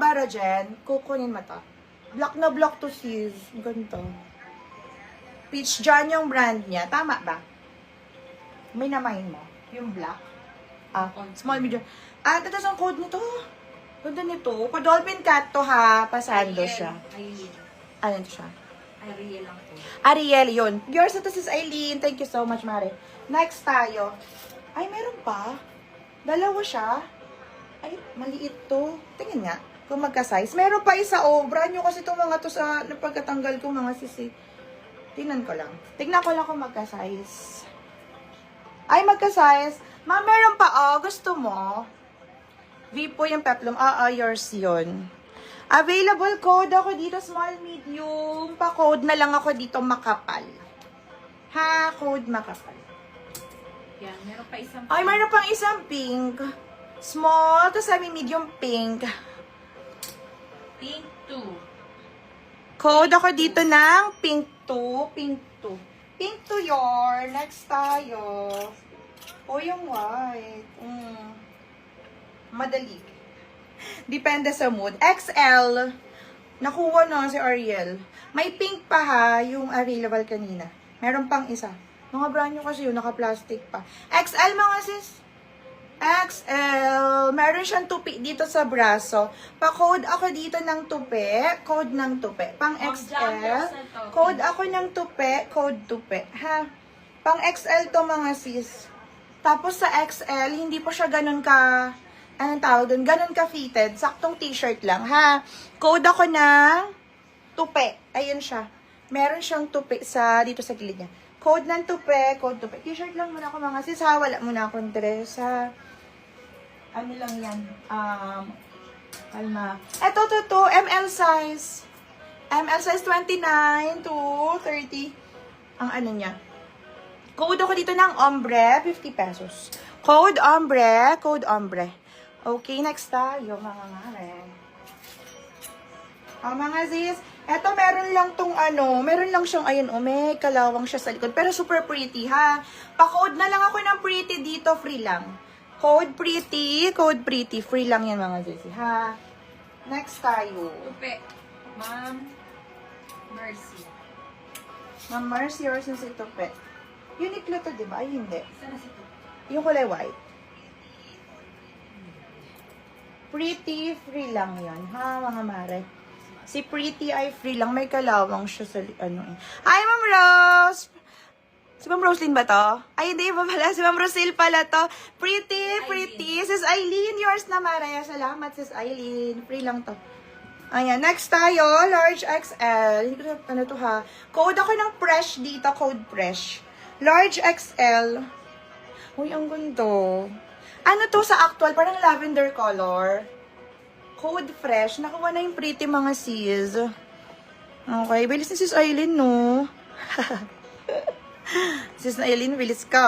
bara dyan. Kukunin mo to. Black na black to sis. Ganito. Peach John yung brand niya. Tama ba? May namahin mo. Yung black. Small, medium. Ito ang code nito. Ganda nito. Pa-dolphin cat to ha. Pasando siya. Ano siya? Ariel lang po. Ariel, yun. Yours ito sis Aileen. Thank you so much, Mare. Next tayo. Ay, meron pa. Dalawa siya. Ay, maliit to. Tingin nga. Kung magka-size. Meron pa isa. Brand new kasi itong mga to sa napagkatanggal ko mga sisi. Tingnan ko lang. Tingnan ko lang kung magka-size. Ay, magka-size. Ma, meron pa. Gusto mo? V po yung peplum. Yours yun. Available code ako dito, small, medium. Pa-code na lang ako dito, makapal. Ha, code makapal. Yan, meron pa isang Ay, meron pang isang pink. Small, tapos sabi medium pink. pink 2. Code ako dito ng pink 2, pink 2. Pink 2 your. Next tayo. Yung white. Madali. Depende sa mood. XL. Nakuha na si Ariel. May pink pa ha, yung available kanina. Meron pang isa. Mga brand new kasi yun, naka-plastic pa. XL mga sis. XL. Meron siyang tupi dito sa braso. Pa-code ako dito ng tupi. Code ng tupi. Pang XL. Code ako ng tupi. Code tupi. Ha? Pang XL to mga sis. Tapos sa XL, hindi pa siya ganun ka... Anong tawag doon? Ganun ka-fitted. Saktong t-shirt lang, ha? Code ako ng tupi. Ayun siya. Meron siyang tupi dito sa gilid niya. Code ng tupi, code tupi. T-shirt lang muna ako mga sis, ha? Wala muna akong dress, ha? Ano lang yan? Kalma. Eto, ML size. ML size 29 to 30. Ang ano niya. Code ako dito ng ombre, 50 pesos. Code ombre, code ombre. Okay, next tayo, mga ngare. Mga sis, eto meron lang tong meron lang siyang, ayun, may kalawang siya sa likod. Pero super pretty, ha? Pa-code na lang ako ng pretty dito, free lang. Code pretty, free lang yan, mga sis, ha? Next tayo. Tupi. Ma'am Mercy. Ma'am Mercy, yours na si Tupi. Uniqlo to, diba? Ay, hindi. Isa na si Tupi. Yung kulay white. Pretty, free lang yan, ha, mga mare. Si Pretty ay free lang. May kalawang siya sa, Hi, Ma'am Rose! Si Ma'am Roslyn ba to? Ay, hindi ba pala? Si Ma'am Rosel pala to. Pretty. Sis Aileen, yours na, Mare. Salamat, Sis Aileen. Free lang to. Ayan, next tayo, large XL. Hindi ko ano to, ha. Code ako ng fresh dito, code fresh. Large XL. Uy, ang gundo. Ano to sa actual? Parang lavender color. Code fresh. Nakuha na yung pretty mga sis. Okay. Bilis ni Sis Aileen, no? Sis Aileen, bilis ka.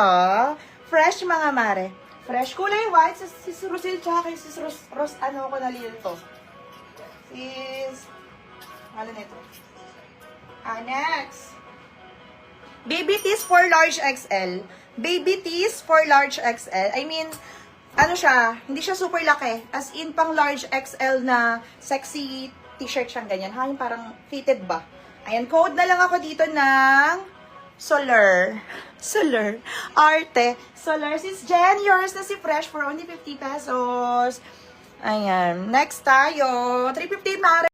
Fresh mga mare. Fresh. Kulay white. Sis Rosel tsaka kay Sis Ros ano ko nalilito. Sis. Ano nito? Next. Baby tees for large XL. Baby tees for large XL. I mean, ano siya, hindi siya super laki. As in, pang large XL na sexy t-shirt siyang ganyan. Ha, yung parang fitted ba? Ayan, code na lang ako dito ng Solar. Arte. Solar. Sis Jen, yours na si Fresh for only 50 pesos. Ayan. Next tayo. 350 mare.